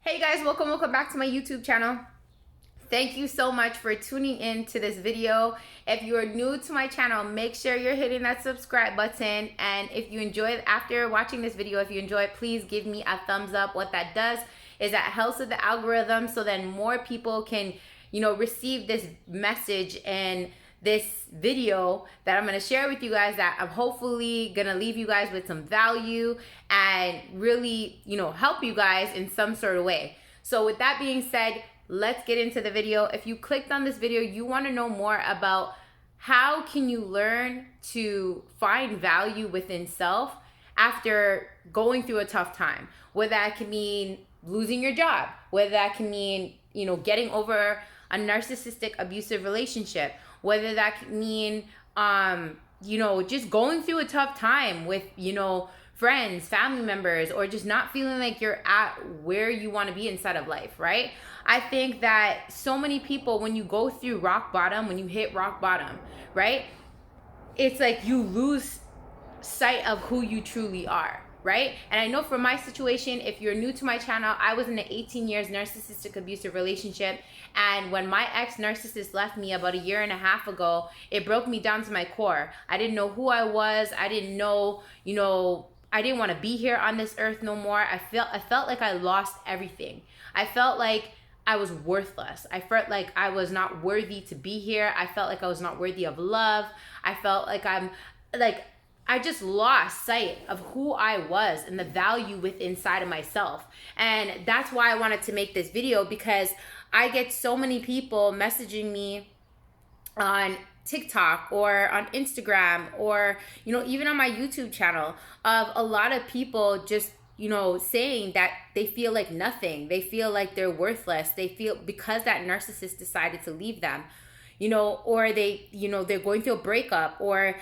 Hey guys, welcome back to my YouTube channel. Thank you so much for tuning in to this video. If you are new to my channel, make sure you're hitting that subscribe button. And if you enjoy it after watching this video, if you enjoy it, please give me a thumbs up. What that does is that helps with the algorithm so then more people can, receive this message and this video that I'm going to share with you guys that I'm hopefully going to leave you guys with some value and really, help you guys in some sort of way. So with that being said, let's get into the video. If you clicked on this video, you want to know more about how can you learn to find value within self after going through a tough time. Whether that can mean losing your job, whether that can mean, getting over a narcissistic abusive relationship, whether that can mean, just going through a tough time with, friends, family members, or just not feeling like you're at where you want to be inside of life, right? I think that so many people, when you go through rock bottom, when you hit rock bottom, right? It's like you lose sight of who you truly are, right? And I know for my situation, if you're new to my channel, I was in an 18 years narcissistic abusive relationship. And when my ex-narcissist left me about 1.5 years ago, it broke me down to my core. I didn't know who I was. I didn't know, I didn't want to be here on this earth no more. I felt like I lost everything. I felt like I was worthless. I felt like I was not worthy to be here. I felt like I was not worthy of love. I felt like I just lost sight of who I was and the value inside of myself. And that's why I wanted to make this video, because I get so many people messaging me on TikTok or on Instagram or, even on my YouTube channel, of a lot of people just, saying that they feel like nothing. They feel like they're worthless. They feel because that narcissist decided to leave them, or they, they're going through a breakup, or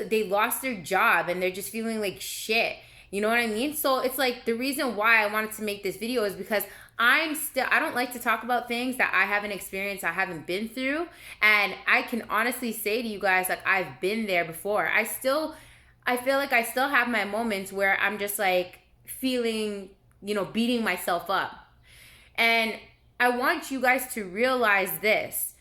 they lost their job and they're just feeling like shit. You know what I mean? So it's like the reason why I wanted to make this video is because I don't like to talk about things that I haven't experienced, I haven't been through. And I can honestly say to you guys, like, I've been there before. I feel like I still have my moments where I'm just like feeling, beating myself up. And I want you guys to realize this.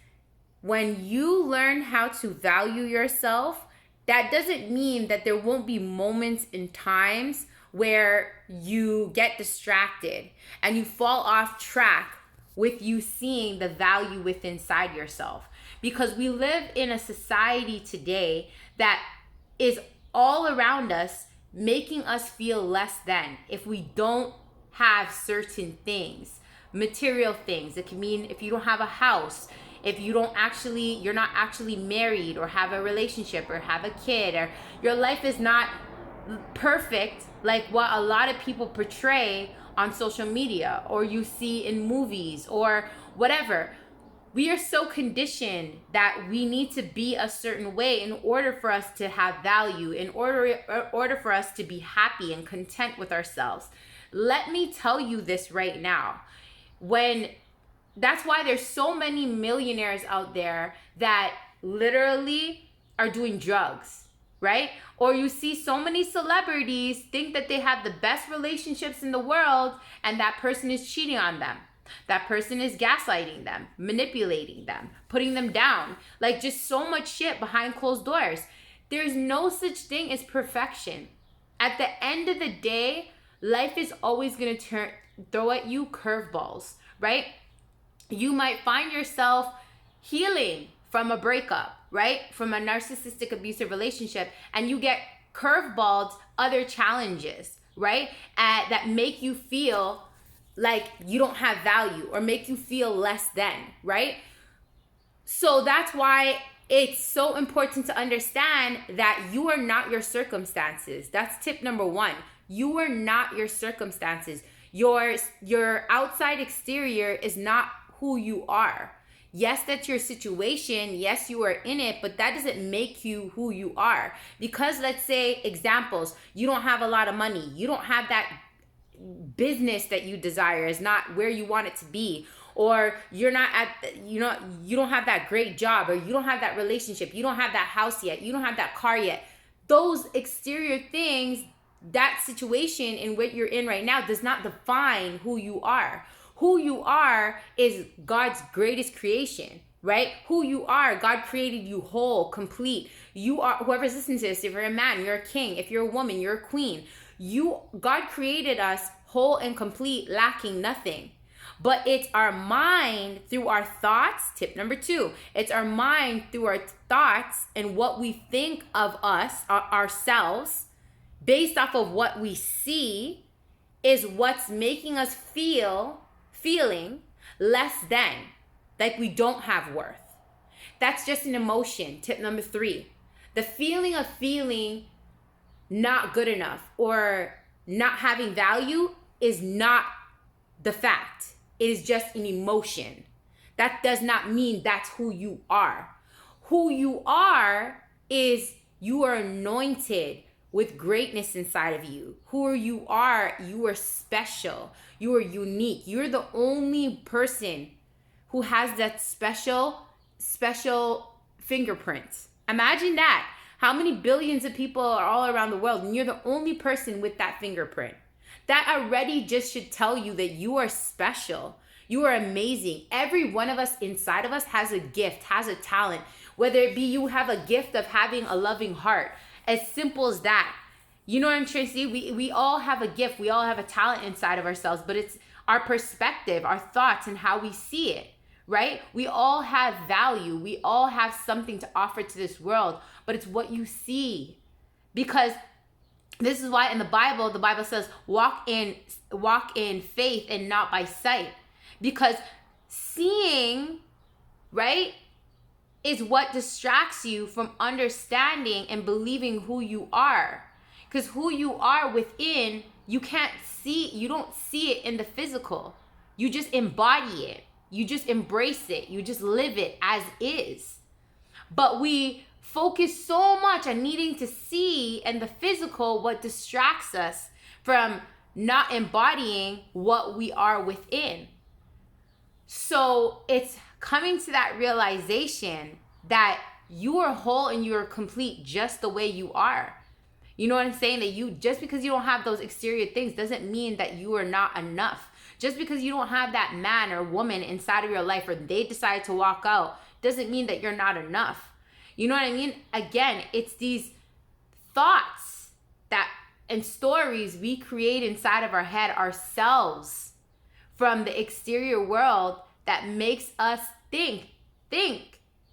When you learn how to value yourself, that doesn't mean that there won't be moments and times where you get distracted and you fall off track with you seeing the value within inside yourself. Because we live in a society today that is all around us making us feel less than if we don't have certain things, material things. It can mean if you don't have a house, if you're not actually married or have a relationship or have a kid, or your life is not perfect like what a lot of people portray on social media or you see in movies or whatever. We are so conditioned that we need to be a certain way in order for us to have value, in order for us to be happy and content with ourselves. Let me tell you this right now. That's why there's so many millionaires out there that literally are doing drugs, right? Or you see so many celebrities think that they have the best relationships in the world and that person is cheating on them. That person is gaslighting them, manipulating them, putting them down. Like, just so much shit behind closed doors. There's no such thing as perfection. At the end of the day, life is always going to throw at you curveballs, right? You might find yourself healing from a breakup, right? From a narcissistic abusive relationship, and you get curveballed other challenges, right? That make you feel like you don't have value or make you feel less than, right? So that's why it's so important to understand that you are not your circumstances. That's tip number 1. You are not your circumstances. Your outside exterior is not who you are. Yes, that's your situation. Yes, you are in it, but that doesn't make you who you are. Because let's say, examples, you don't have a lot of money. You don't have that business that you desire, is not where you want it to be. Or you're not you don't have that great job, or you don't have that relationship. You don't have that house yet. You don't have that car yet. Those exterior things that situation in what you're in right now does not define who you are. Who you are is God's greatest creation, right? Who you are, God created you whole, complete. You are, whoever's listening to this, if you're a man, you're a king. If you're a woman, you're a queen. God created us whole and complete, lacking nothing. But it's our mind through our thoughts. Tip number 2, it's our mind through our thoughts and what we think of us, ourselves, based off of what we see, is what's making us feeling less than, like we don't have worth. That's just an emotion. Tip number 3, the feeling of feeling not good enough or not having value is not the fact. It is just an emotion. That does not mean that's who you are. Who you are is you are anointed with greatness inside of you. Who you are special. You are unique. You're the only person who has that special fingerprint. Imagine that. How many billions of people are all around the world and you're the only person with that fingerprint? That already just should tell you that you are special. You are amazing. Every one of us inside of us has a gift, has a talent. Whether it be you have a gift of having a loving heart. As simple as that. You know what I'm trying to say? We all have a gift. We all have a talent inside of ourselves. But it's our perspective, our thoughts, and how we see it. Right? We all have value. We all have something to offer to this world. But it's what you see. Because this is why in the Bible says, walk in faith and not by sight. Because seeing, right, is what distracts you from understanding and believing who you are. Because who you are within, you don't see it in the physical. You just embody it. You just embrace it. You just live it as is. But we focus so much on needing to see and the physical, what distracts us from not embodying what we are within. So it's coming to that realization that you are whole and you are complete just the way you are. You know what I'm saying? That you, just because you don't have those exterior things doesn't mean that you are not enough. Just because you don't have that man or woman inside of your life or they decide to walk out doesn't mean that you're not enough. You know what I mean? Again, it's these thoughts and stories we create inside of our head ourselves from the exterior world that makes us think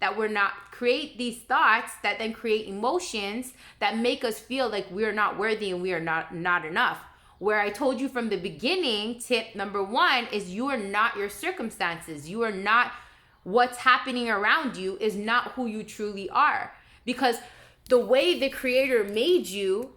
that we're not, create these thoughts that then create emotions that make us feel like we're not worthy and we are not enough. Where I told you from the beginning, tip number 1 is you are not your circumstances. You are not what's happening around you, is not who you truly are. Because the way the Creator made you,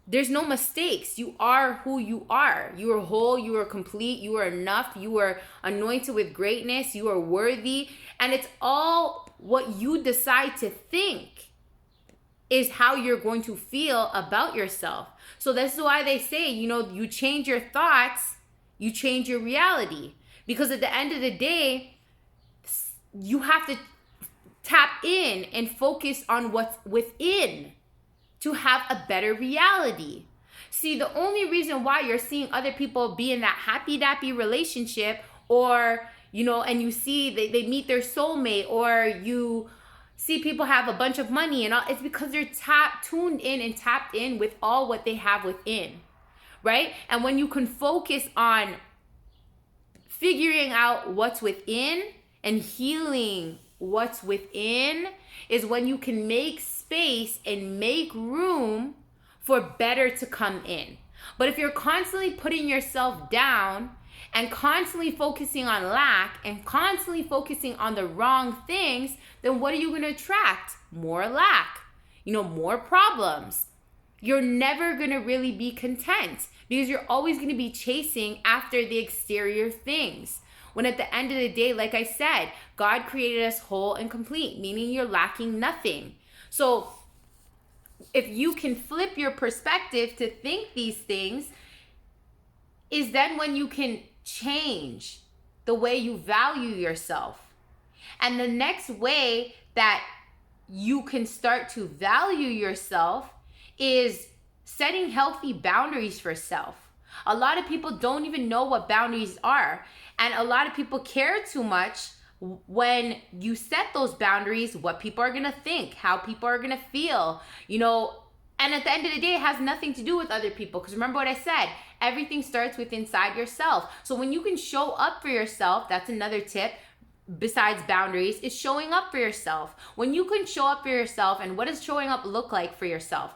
there's no mistakes. You are who you are. You are whole, you are complete, you are enough, you are anointed with greatness, you are worthy. And it's all what you decide to think is how you're going to feel about yourself. So that's why they say, you change your thoughts, you change your reality. Because at the end of the day, you have to tap in and focus on what's within to have a better reality. See, the only reason why you're seeing other people be in that happy-dappy relationship, or, and you see they meet their soulmate, or you see people have a bunch of money and all, it's because they're tuned in and tapped in with all what they have within, right? And when you can focus on figuring out what's within and healing what's within, is when you can make space and make room for better to come in. But if you're constantly putting yourself down and constantly focusing on lack and constantly focusing on the wrong things, then what are you going to attract? More lack, more problems. You're never going to really be content because you're always going to be chasing after the exterior things. When at the end of the day, like I said, God created us whole and complete, meaning you're lacking nothing. So if you can flip your perspective to think these things, is then when you can change the way you value yourself. And the next way that you can start to value yourself is setting healthy boundaries for self. A lot of people don't even know what boundaries are. And a lot of people care too much when you set those boundaries, what people are going to think, how people are going to feel, you know. And at the end of the day, it has nothing to do with other people. Because remember what I said, everything starts with inside yourself. So when you can show up for yourself, that's another tip besides boundaries, is showing up for yourself. When you can show up for yourself, and what does showing up look like for yourself?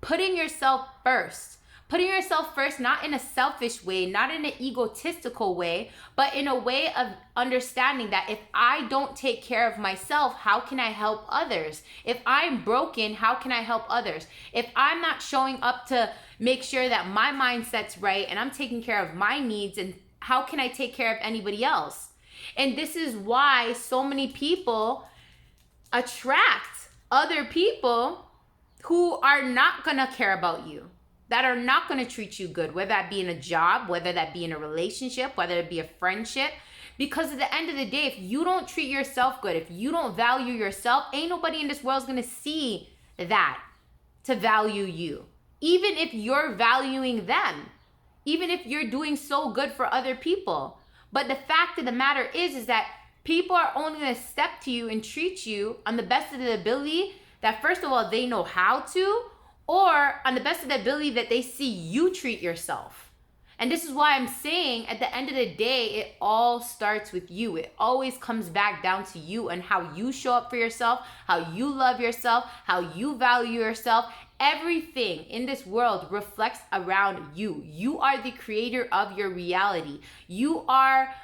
Putting yourself first. Putting yourself first, not in a selfish way, not in an egotistical way, but in a way of understanding that if I don't take care of myself, how can I help others? If I'm broken, how can I help others? If I'm not showing up to make sure that my mindset's right and I'm taking care of my needs, and how can I take care of anybody else? And this is why so many people attract other people who are not gonna care about you, that are not going to treat you good, whether that be in a job, whether that be in a relationship, whether it be a friendship. Because at the end of the day, if you don't treat yourself good, if you don't value yourself, ain't nobody in this world is going to see that to value you. Even if you're valuing them, even if you're doing so good for other people. But the fact of the matter is that people are only going to step to you and treat you on the best of their ability, that first of all, they know how to, or on the best of the ability that they see you treat yourself. And this is why I'm saying at the end of the day, it all starts with you. It always comes back down to you and how you show up for yourself, how you love yourself, how you value yourself. Everything in this world reflects around you. You are the creator of your reality. You are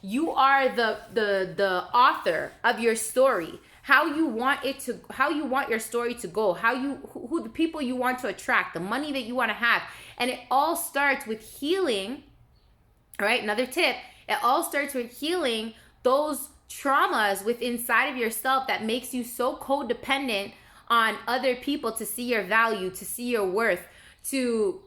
the author of your story. How you want your story to go, who the people you want to attract, the money that you want to have. And it all starts with healing. All right, another tip, it all starts with healing those traumas within inside of yourself that makes you so codependent on other people to see your value, to see your worth, to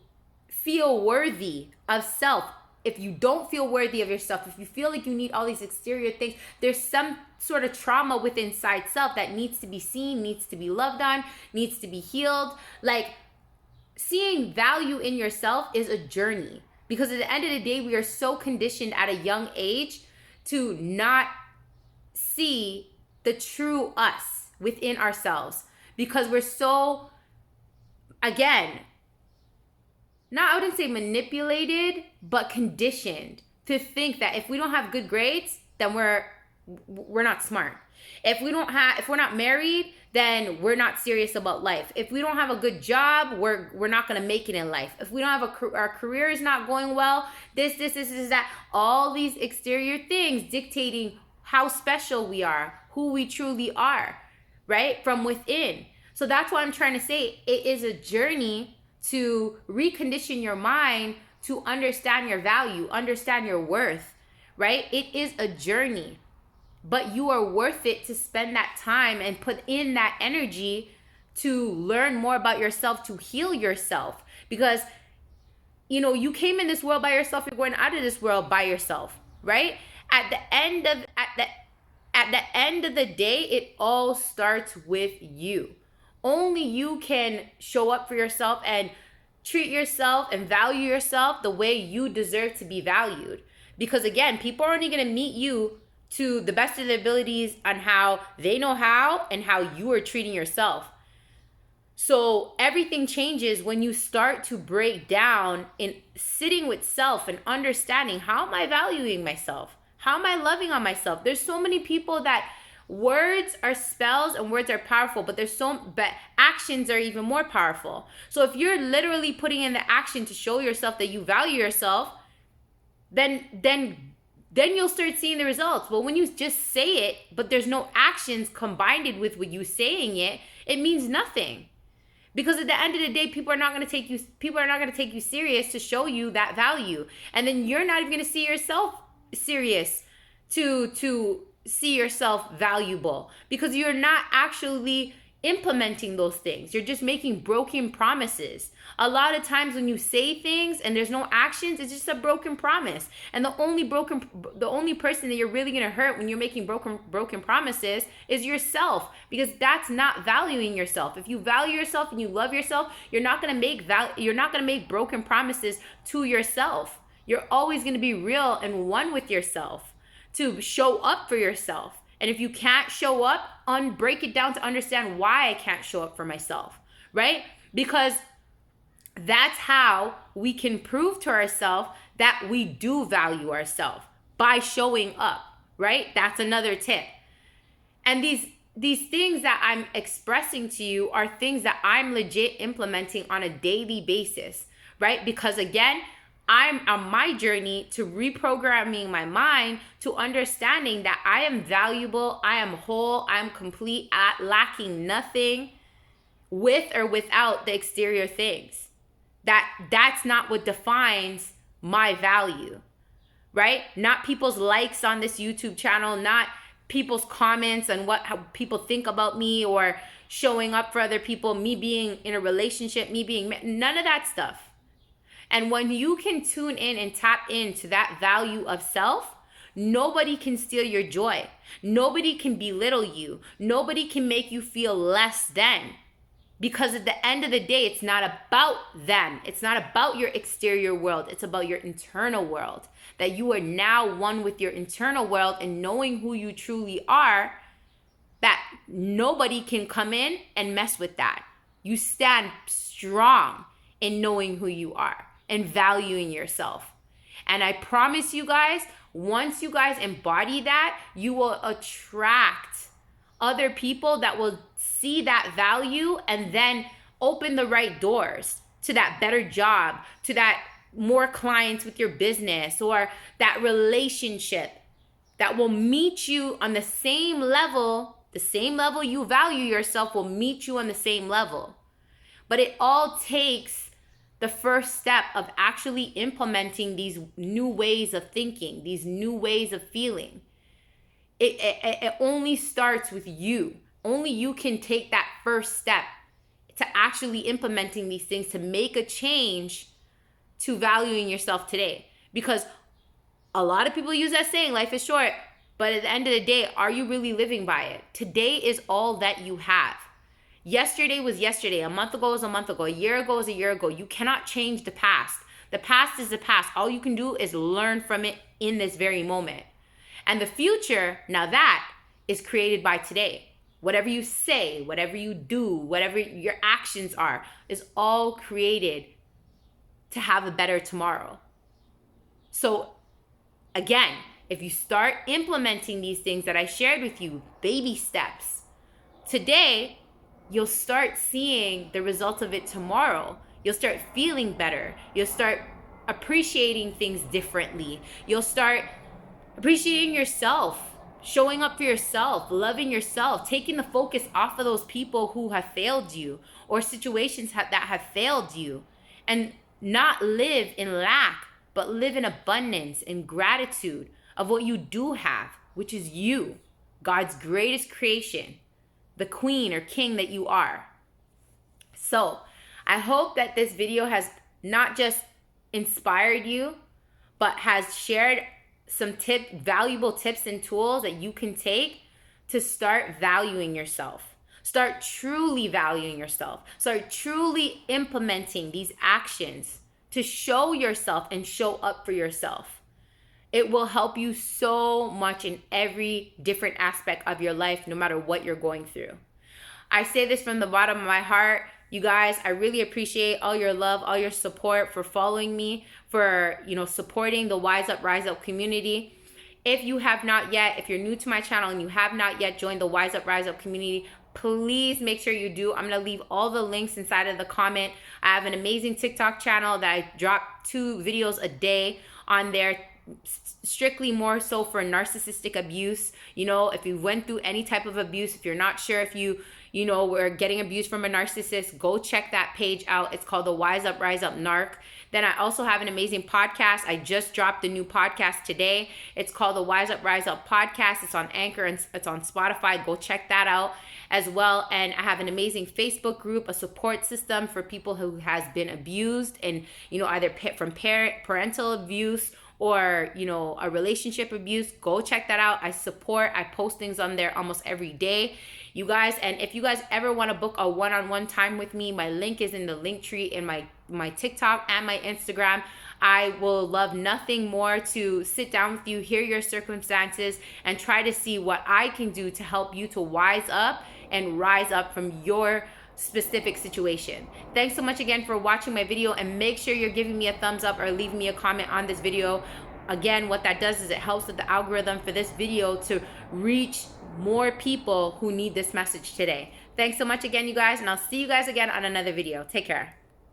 feel worthy of self. If you don't feel worthy of yourself, if you feel like you need all these exterior things, there's some sort of trauma within inside self that needs to be seen, needs to be loved on, needs to be healed. Like, seeing value in yourself is a journey, because at the end of the day, we are so conditioned at a young age to not see the true us within ourselves, because we're so, again, I wouldn't say manipulated, but conditioned to think that if we don't have good grades, then we're not smart. If we're not married, then we're not serious about life. If we don't have a good job, we're not gonna make it in life. If we don't have our career is not going well, this, that, all these exterior things dictating how special we are, who we truly are, right? From within. So that's why I'm trying to say it is a journey to recondition your mind to understand your value, understand your worth, right? It is a journey, but you are worth it to spend that time and put in that energy to learn more about yourself, to heal yourself. Because, you know, you came in this world by yourself, you're going out of this world by yourself, right? At the end of the day, it all starts with you. Only you can show up for yourself and treat yourself and value yourself the way you deserve to be valued. Because again, people are only going to meet you to the best of their abilities on how they know how and how you are treating yourself. So everything changes when you start to break down in sitting with self and understanding, how am I valuing myself? How am I loving on myself? There's so many people that words are spells and words are powerful, but but actions are even more powerful. So if you're literally putting in the action to show yourself that you value yourself, then you'll start seeing the results. But when you just say it, but there's no actions combined with you saying it, it means nothing. Because at the end of the day, people are not going to take you serious to show you that value. And then you're not even going to see yourself serious to see yourself valuable, because you're not actually implementing those things. You're just making broken promises. A lot of times when you say things and there's no actions, it's just a broken promise. And the only person that you're really going to hurt when you're making broken promises is yourself, because that's not valuing yourself. If you value yourself and you love yourself, you're not going to make broken promises to yourself. You're always going to be real and one with yourself to show up for yourself. And if you can't show up, break it down to understand why I can't show up for myself, right? Because that's how we can prove to ourselves that we do value ourselves, by showing up, right? That's another tip. And these things that I'm expressing to you are things that I'm legit implementing on a daily basis, right? Because again, I'm on my journey to reprogramming my mind to understanding that I am valuable, I am whole, I am complete, lacking nothing, with or without the exterior things. That's not what defines my value, right? Not people's likes on this YouTube channel, not people's comments on how people think about me, or showing up for other people, me being in a relationship, none of that stuff. And when you can tune in and tap into that value of self, nobody can steal your joy. Nobody can belittle you. Nobody can make you feel less than. Because at the end of the day, it's not about them. It's not about your exterior world. It's about your internal world. That you are now one with your internal world, and knowing who you truly are, that nobody can come in and mess with that. You stand strong in knowing who you are and valuing yourself. And I promise you guys, once you guys embody that, you will attract other people that will see that value and then open the right doors to that better job, to that more clients with your business, or that relationship that will meet you on the same level you value yourself will meet you on the same level. But it all takes the first step of actually implementing these new ways of thinking, these new ways of feeling. It only starts with you. Only you can take that first step to actually implementing these things to make a change to valuing yourself today. Because a lot of people use that saying, life is short, but at the end of the day, are you really living by it? Today is all that you have. Yesterday was yesterday. A month ago was a month ago. A year ago was a year ago. You cannot change the past. The past is the past. All you can do is learn from it in this very moment. And the future, now that is created by today. Whatever you say, whatever you do, whatever your actions are, is all created to have a better tomorrow. So again, if you start implementing these things that I shared with you, baby steps, today, you'll start seeing the results of it tomorrow. You'll start feeling better. You'll start appreciating things differently. You'll start appreciating yourself, showing up for yourself, loving yourself, taking the focus off of those people who have failed you, or situations that have failed you, and not live in lack, but live in abundance and gratitude of what you do have, which is you, God's greatest creation, the queen or king that you are. So I hope that this video has not just inspired you, but has shared some valuable tips and tools that you can take to start valuing yourself. Start truly valuing yourself. Start truly implementing these actions to show yourself and show up for yourself. It will help you so much in every different aspect of your life, no matter what you're going through. I say this from the bottom of my heart. You guys, I really appreciate all your love, all your support, for following me, for, supporting the Wise Up, Rise Up community. If you have not yet, if you're new to my channel and you have not yet joined the Wise Up, Rise Up community, please make sure you do. I'm going to leave all the links inside of the comment. I have an amazing TikTok channel that I drop 2 videos a day on there, strictly more so for narcissistic abuse. You know, if you went through any type of abuse, if you're not sure if you know, were getting abused from a narcissist, go check that page out. It's called the Wise Up, Rise Up Narc. Then I also have an amazing podcast. I just dropped a new podcast today. It's called the Wise Up, Rise Up podcast. It's on Anchor and it's on Spotify. Go check that out as well. And I have an amazing Facebook group, a support system for people who has been abused and, you know, either from parental abuse or, you know, a relationship abuse. Go check that out. I post things on there almost every day, you guys. And if you guys ever want to book a one-on-one time with me, my link is in the link tree in my TikTok and my Instagram. I will love nothing more to sit down with you, hear your circumstances, and try to see what I can do to help you to wise up and rise up from your specific situation. Thanks so much again for watching my video, and make sure you're giving me a thumbs up or leaving me a comment on this video. Again, what that does is it helps with the algorithm for this video to reach more people who need this message today. Thanks so much again, you guys, and I'll see you guys again on another video. Take care.